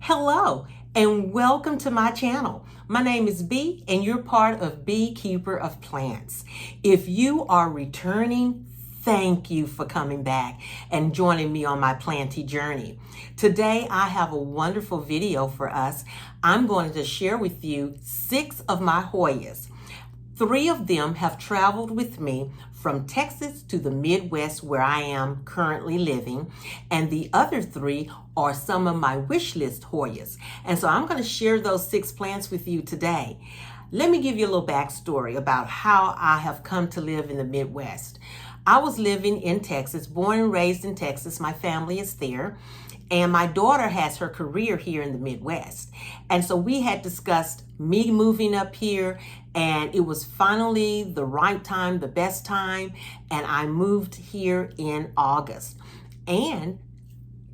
Hello and welcome to my channel. My name is B and you're part of Bea-Keeper of Plants. If you are returning, thank you for coming back and joining me on my planty journey. Today I have a wonderful video for us. I'm going to share with you 6 of my Hoyas. 3 of them have traveled with me from Texas to the Midwest where I am currently living, and the other 3 are some of my wish list Hoyas. And so I'm going to share those 6 plants with you today. Let me give you a little backstory about how I have come to live in the Midwest. I was living in Texas, born and raised in Texas. My family is there. And my daughter has her career here in the Midwest. And so we had discussed me moving up here, and it was finally the right time, the best time. And I moved here in August. And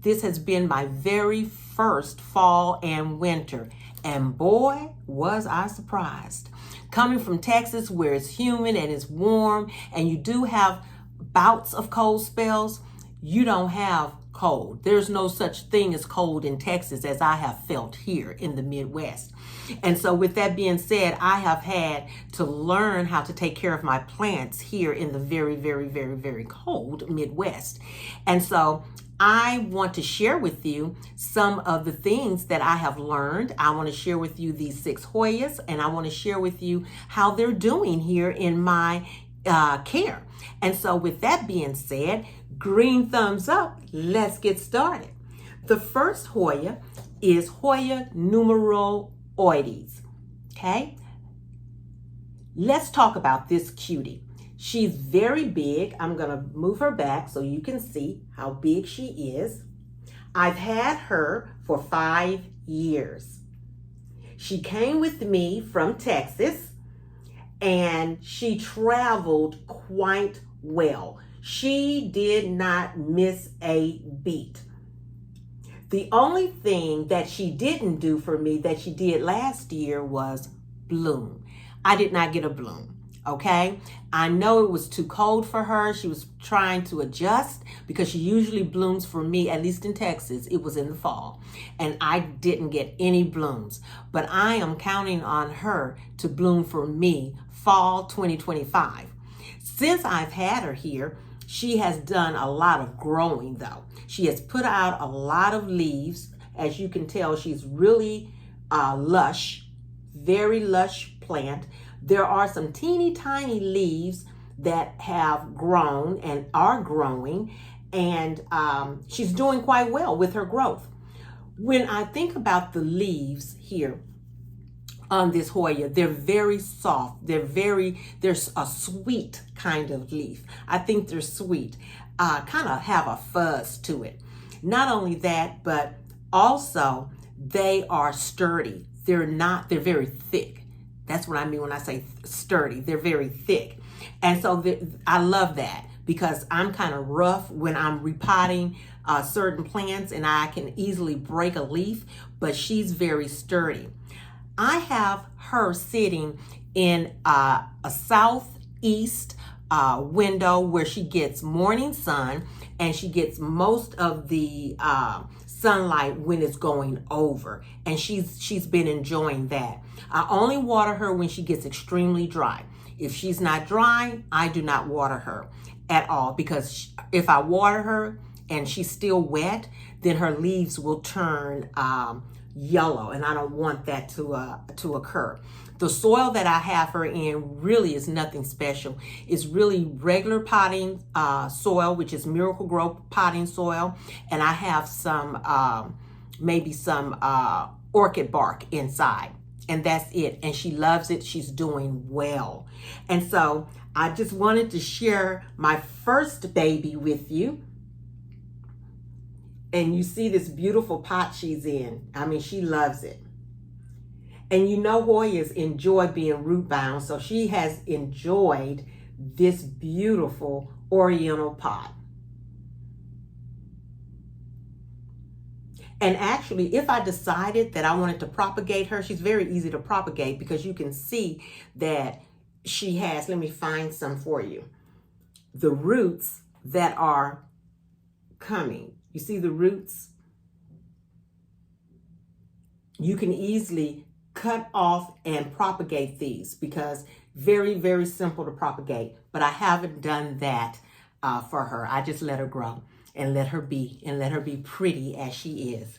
this has been my very first fall and winter. And boy, was I surprised. Coming from Texas where it's humid and it's warm, and you do have bouts of cold spells, you don't have cold. There's no such thing as cold in Texas as I have felt here in the Midwest. And so with that being said, I have had to learn how to take care of my plants here in the very, very, very, very cold Midwest. And so I want to share with you some of the things that I have learned. I want to share with you these 6 Hoyas, and I want to share with you how they're doing here in my care. And so with that being said, green thumbs up, let's get started. The first Hoya is Hoya numeraloides. Okay, let's talk about this cutie. She's very big. I'm gonna move her back so you can see how big she is. I've had her for 5 years. She came with me from Texas, and she traveled quite well. She did not miss a beat. The only thing that she didn't do for me that she did last year was bloom. I did not get a bloom. Okay, I know it was too cold for her. She was trying to adjust because she usually blooms for me, at least in Texas. It was in the fall, and I didn't get any blooms. But I am counting on her to bloom for me fall 2025. Since I've had her here, she has done a lot of growing though. She has put out a lot of leaves. As you can tell, she's really lush, very lush plant. There are some teeny tiny leaves that have grown and are growing, and she's doing quite well with her growth. When I think about the leaves here on this Hoya, they're very soft. There's a sweet kind of leaf. I think they're sweet, kind of have a fuzz to it. Not only that, but also they are sturdy. They're very thick. That's what I mean when I say sturdy. They're very thick. And so I love that because I'm kind of rough when I'm repotting certain plants, and I can easily break a leaf, but she's very sturdy. I have her sitting in a southeast window where she gets morning sun, and she gets most of the sunlight when it's going over, and she's been enjoying that. I only water her when she gets extremely dry. If she's not dry, I do not water her at all, because if I water her and she's still wet, then her leaves will turn yellow, and I don't want that to occur. The soil that I have her in really is nothing special. It's really regular potting soil, which is Miracle-Gro potting soil, and I have some maybe some orchid bark inside, and that's it. And she loves it. She's doing well. And so I just wanted to share my first baby with you. And you see this beautiful pot she's in. I mean, she loves it. And you know Hoyas enjoy being root bound, so she has enjoyed this beautiful oriental pot. And actually, if I decided that I wanted to propagate her, she's very easy to propagate because you can see that she has, let me find some for you, the roots that are coming. You see the roots? you can easily cut off and propagate these because very, very simple to propagate. But I haven't done that for her. I just let her grow and let her be pretty as she is.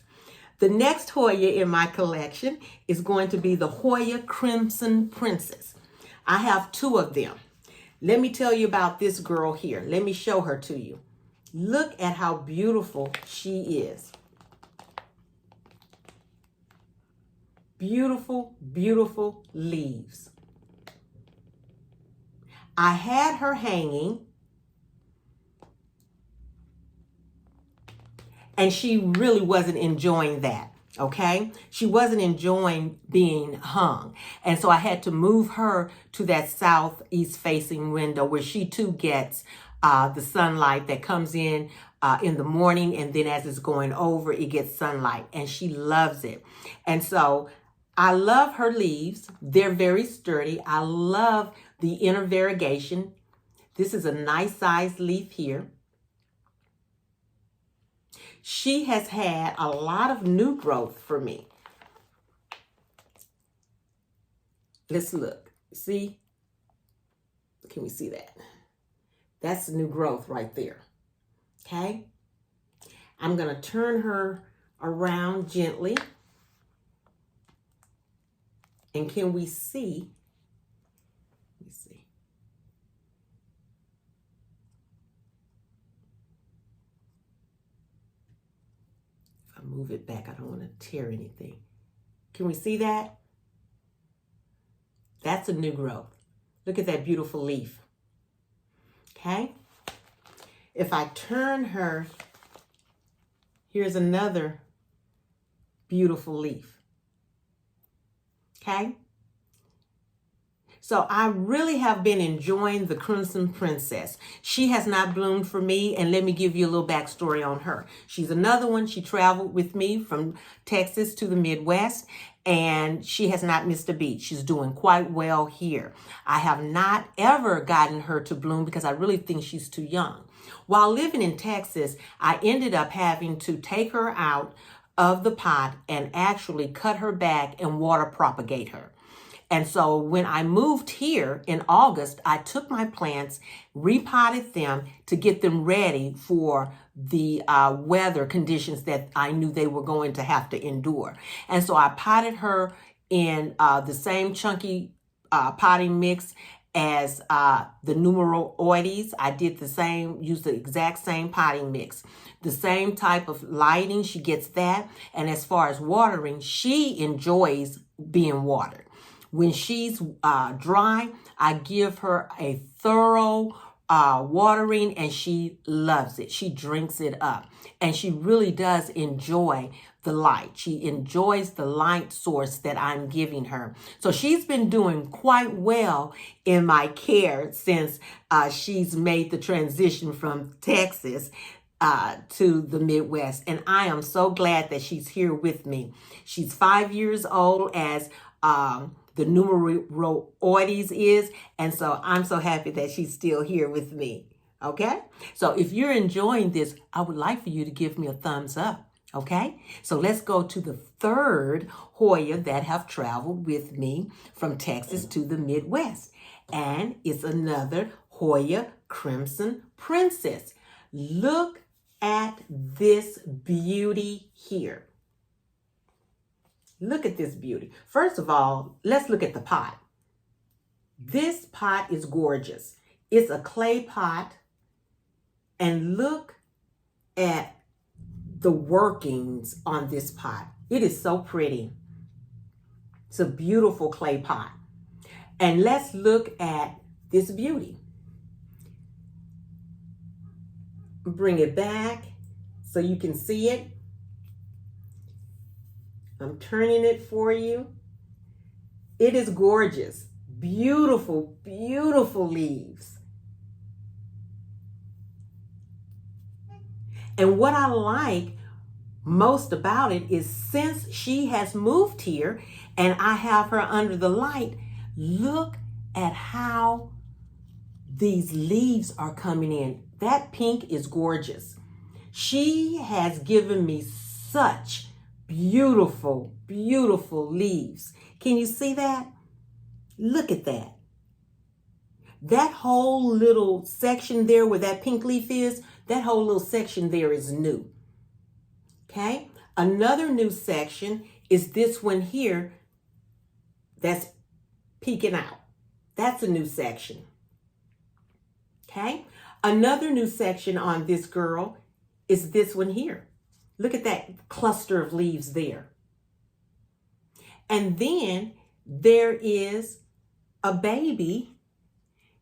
The next Hoya in my collection is going to be the Hoya Crimson Princess. I have two of them. Let me tell you about this girl here. Let me show her to you. Look at how beautiful she is. Beautiful, beautiful leaves. I had her hanging and she really wasn't enjoying that, okay? She wasn't enjoying being hung. And so I had to move her to that southeast facing window where she too gets the sunlight that comes in the morning, and then as it's going over, it gets sunlight, and she loves it. And so I love her leaves. They're very sturdy. I love the inner variegation. This is a nice sized leaf here. She has had a lot of new growth for me. Let's look. See? Can we see that? That's new growth right there. Okay? I'm going to turn her around gently. And can we see? Let me see. If I move it back, I don't want to tear anything. Can we see that? That's a new growth. Look at that beautiful leaf. Okay? If I turn her, here's another beautiful leaf. Okay? So I really have been enjoying the Crimson Princess. She has not bloomed for me, and let me give you a little backstory on her. She's another one. She traveled with me from Texas to the Midwest, and she has not missed a beat. She's doing quite well here. I have not ever gotten her to bloom because I really think she's too young. While living in Texas, I ended up having to take her out of the pot and actually cut her back and water propagate her. And so when I moved here in August, I took my plants, repotted them to get them ready for the weather conditions that I knew they were going to have to endure. And so I potted her in the same chunky potting mix as the 𝒐𝒏𝒂𝒏𝒕s. I did the same, used the exact same potting mix. The same type of lighting, she gets that. And as far as watering, she enjoys being watered. When she's dry, I give her a thorough watering, and she loves it. She drinks it up, and she really does enjoy the light. She enjoys the light source that I'm giving her. So she's been doing quite well in my care since she's made the transition from Texas to the Midwest. And I am so glad that she's here with me. She's 5 years old as the 𝒐𝒏𝒂𝒏𝒕s is, and so I'm so happy that she's still here with me. Okay? So if you're enjoying this, I would like for you to give me a thumbs up. Okay? So let's go to the third Hoya that have traveled with me from Texas to the Midwest. And it's another Hoya Crimson Princess. Look at this beauty here. Look at this beauty. First of all, let's look at the pot. This pot is gorgeous. It's a clay pot. And look at the workings on this pot. It is so pretty. It's a beautiful clay pot. And let's look at this beauty. Bring it back so you can see it. I'm turning it for you. It is gorgeous. Beautiful, beautiful leaves. And what I like most about it is since she has moved here and I have her under the light, look at how these leaves are coming in. That pink is gorgeous. She has given me such Beautiful, beautiful leaves. Can you see that? Look at that. That whole little section there where that pink leaf is, that whole little section there is new. Okay? Another new section is this one here that's peeking out. That's a new section. Okay? Another new section on this girl is this one here. Look at that cluster of leaves there. And then there is a baby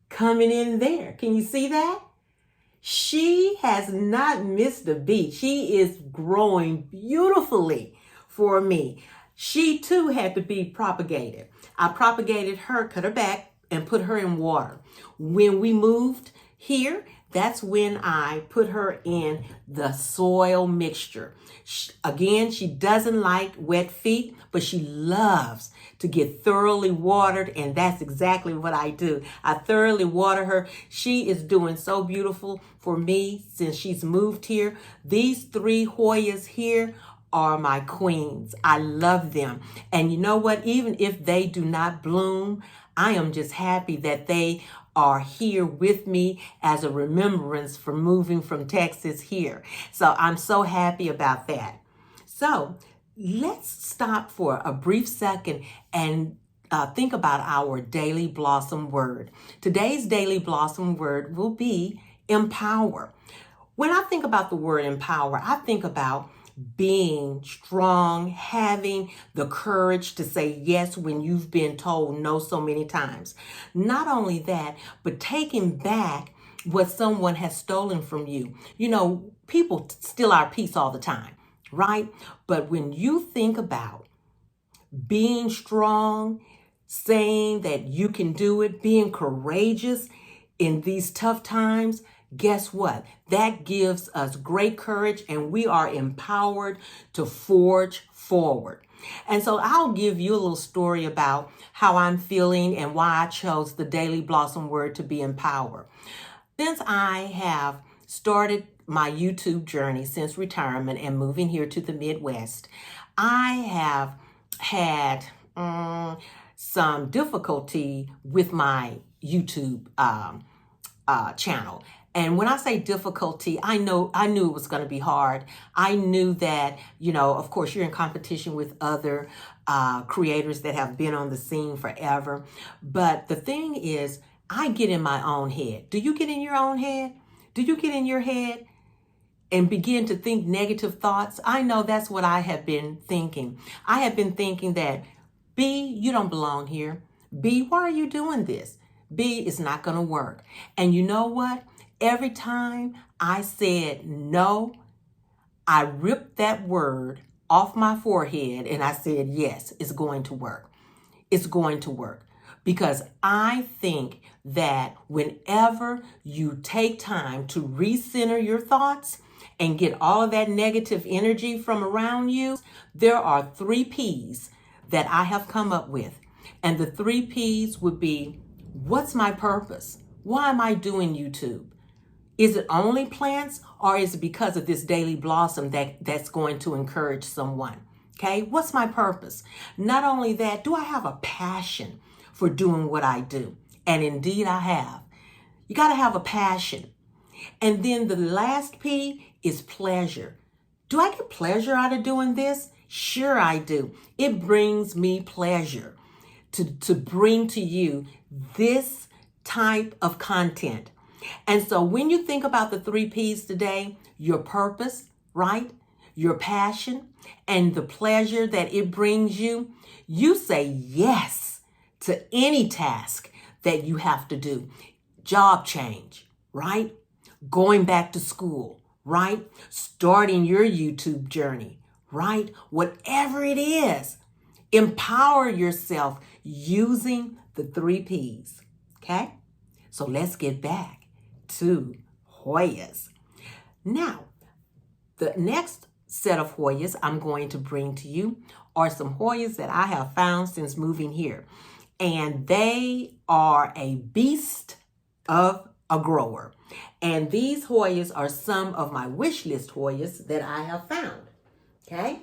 coming in there. Can you see that? She has not missed a beat. She is growing beautifully for me. She too had to be propagated. I propagated her, cut her back, and put her in water. When we moved here, that's when I put her in the soil mixture. Again, she doesn't like wet feet, but she loves to get thoroughly watered, and that's exactly what I do. I thoroughly water her. She is doing so beautiful for me since she's moved here. These 3 Hoyas here are my queens. I love them. And you know what? Even if they do not bloom, I am just happy that they are here with me as a remembrance for moving from Texas here. So I'm so happy about that. So let's stop for a brief second and think about our daily blossom word. Today's daily blossom word will be empower. When I think about the word empower, I think about being strong, having the courage to say yes when you've been told no so many times. Not only that, but taking back what someone has stolen from you. You know, people steal our peace all the time, right? But when you think about being strong, saying that you can do it, being courageous in these tough times, guess what? That gives us great courage, and we are empowered to forge forward. And so I'll give you a little story about how I'm feeling and why I chose the Daily Blossom word to be empowered. Since I have started my YouTube journey since retirement and moving here to the Midwest, I have had some difficulty with my YouTube channel. And when I say difficulty, I knew it was going to be hard. I knew that, you know, of course, you're in competition with other creators that have been on the scene forever. But the thing is, I get in my own head. Do you get in your own head? Do you get in your head and begin to think negative thoughts? I know that's what I have been thinking. I have been thinking that, B, you don't belong here. B, why are you doing this? B, it's not going to work. And you know what? Every time I said no, I ripped that word off my forehead and I said, yes, it's going to work. It's going to work. Because I think that whenever you take time to recenter your thoughts and get all of that negative energy from around you, there are 3 P's that I have come up with. And the 3 P's would be, what's my purpose? Why am I doing YouTube? Is it only plants, or is it because of this daily blossom that's going to encourage someone? Okay, what's my purpose? Not only that, do I have a passion for doing what I do? And indeed I have. You got to have a passion. And then the last P is pleasure. Do I get pleasure out of doing this? Sure I do. It brings me pleasure to bring to you this type of content. And so when you think about the 3 P's today, your purpose, right? Your passion and the pleasure that it brings you, you say yes to any task that you have to do. Job change, right? Going back to school, right? Starting your YouTube journey, right? Whatever it is, empower yourself using the 3 P's, okay? So let's get back to Hoyas. Now, the next set of Hoyas I'm going to bring to you are some Hoyas that I have found since moving here. And they are a beast of a grower. And these Hoyas are some of my wish list Hoyas that I have found. Okay?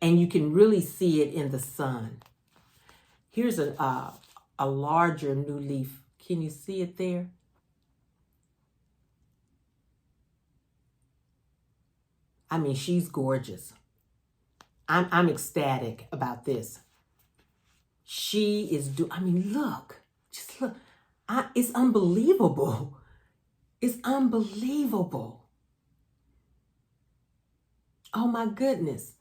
And you can really see it in the sun. Here's a larger new leaf. Can you see it there? I mean, she's gorgeous. I'm ecstatic about this. She is I mean, look, just look. It's unbelievable. It's unbelievable. Oh my goodness.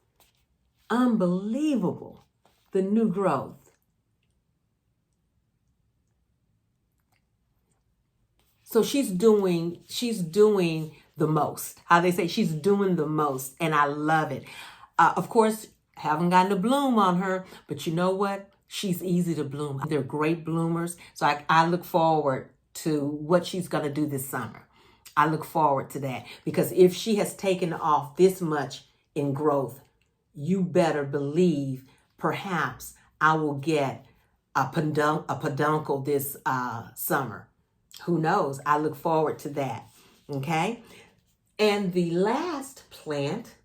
Unbelievable. The new growth. So she's doing the most. How they say, she's doing the most, and I love it. Of course, haven't gotten a bloom on her, but you know what? She's easy to bloom. They're great bloomers. So I look forward to what she's going to do this summer. I look forward to that, because if she has taken off this much in growth, you better believe perhaps I will get a peduncle this summer. Who knows? I look forward to that. Okay. And the last plant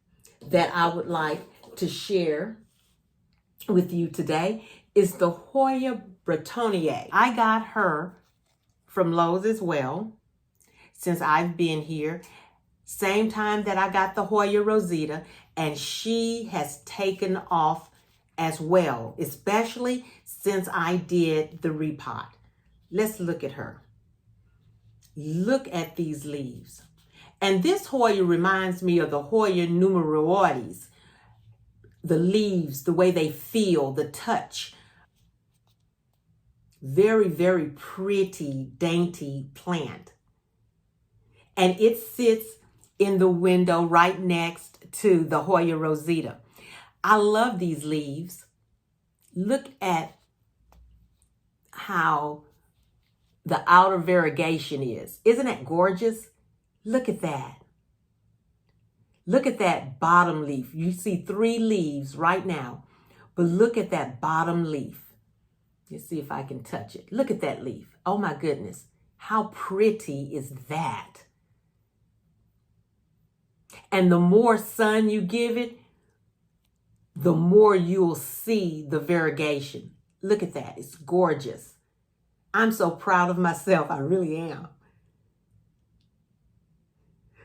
that I would like to share with you today is the Hoya Bretonnier. I got her from Lowe's as well since I've been here. Same time that I got the Hoya Rosita, and she has taken off as well, especially since I did the repot. Let's look at her. Look at these leaves. And this Hoya reminds me of the Hoya numeroides. The leaves, the way they feel, the touch. Very, very pretty, dainty plant. And it sits in the window right next to the Hoya Rosita. I love these leaves. Look at how the outer variegation is. Isn't that gorgeous? Look at that. Look at that bottom leaf. You see 3 leaves right now, but look at that bottom leaf. Let's see if I can touch it. Look at that leaf. Oh my goodness. How pretty is that? And the more sun you give it, the more you'll see the variegation. Look at that. It's gorgeous. I'm so proud of myself. I really am.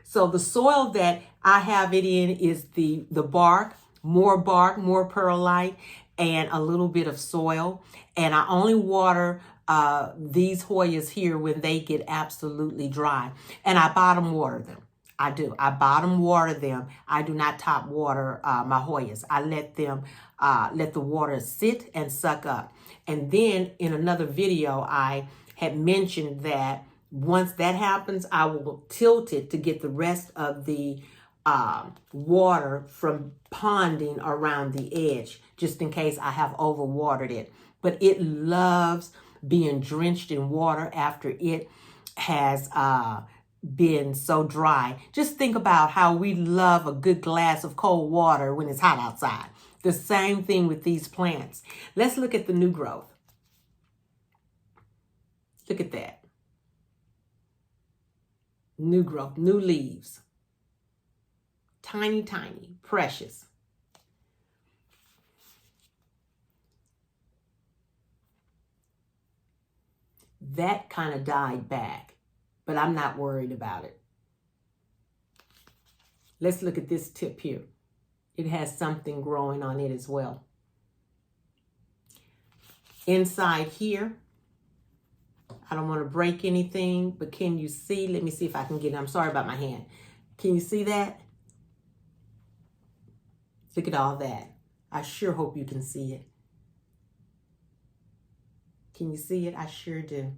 So the soil that I have it in is the bark, more perlite, and a little bit of soil. And I only water these Hoyas here when they get absolutely dry. And I bottom water them. I do. I bottom water them. I do not top water my Hoyas. I let them let the water sit and suck up. And then in another video, I had mentioned that once that happens, I will tilt it to get the rest of the water from ponding around the edge, just in case I have overwatered it. But it loves being drenched in water after it has been so dry. Just think about how we love a good glass of cold water when it's hot outside. The same thing with these plants. Let's look at the new growth. Look at that. New growth, new leaves. Tiny, tiny, precious. That kind of died back, but I'm not worried about it. Let's look at this tip here. It has something growing on it as well. Inside here, I don't want to break anything, but can you see? Let me see if I can get it. I'm sorry about my hand. Can you see that? Look at all that. I sure hope you can see it. Can you see it? I sure do.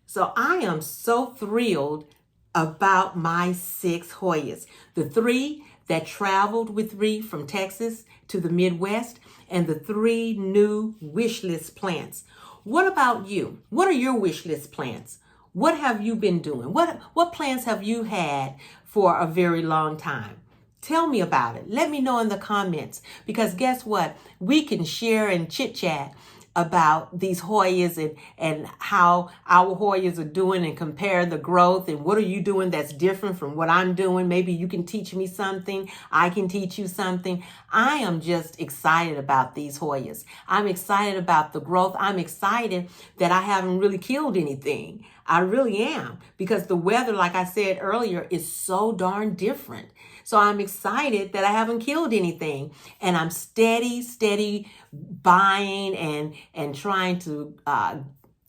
So I am so thrilled about my 6 Hoyas. The 3 that traveled with me from Texas to the Midwest, and the 3 new wish list plants. What about you? What are your wish list plants? What have you been doing? What plans have you had for a very long time? Tell me about it. Let me know in the comments, because guess what? We can share and chit chat about these Hoyas and how our Hoyas are doing and compare the growth and what are you doing that's different from what I'm doing. Maybe you can teach me something. I can teach you something. I am just excited about these Hoyas. I'm excited about the growth. I'm excited that I haven't really killed anything. I really am, because the weather, like I said earlier, is so darn different. So I'm excited that I haven't killed anything, and I'm steady buying and trying to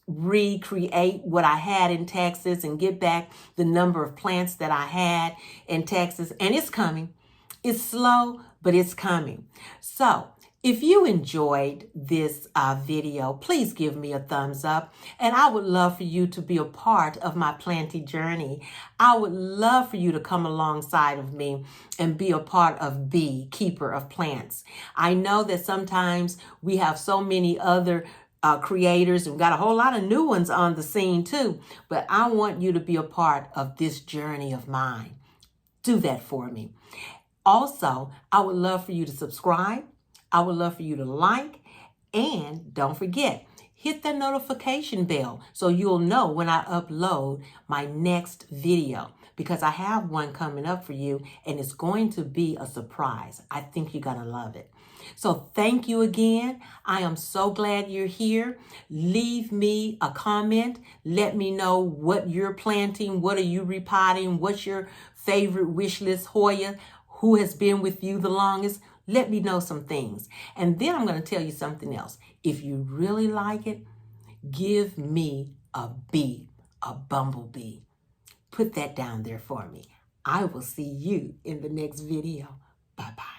recreate what I had in Texas and get back the number of plants that I had in Texas. And it's coming. It's slow, but it's coming. So if you enjoyed this video, please give me a thumbs up. And I would love for you to be a part of my planting journey. I would love for you to come alongside of me and be a part of Bea-Keeper of Plants. I know that sometimes we have so many other creators, and we've got a whole lot of new ones on the scene too. But I want you to be a part of this journey of mine. Do that for me. Also, I would love for you to subscribe. I would love for you to like, and don't forget, hit the notification bell so you'll know when I upload my next video, because I have one coming up for you and it's going to be a surprise. I think you're going to love it. So thank you again. I am so glad you're here. Leave me a comment. Let me know what you're planting. What are you repotting? What's your favorite wish list Hoya? Who has been with you the longest? Let me know some things. And then I'm going to tell you something else. If you really like it, give me a bee, a bumblebee. Put that down there for me. I will see you in the next video. Bye-bye.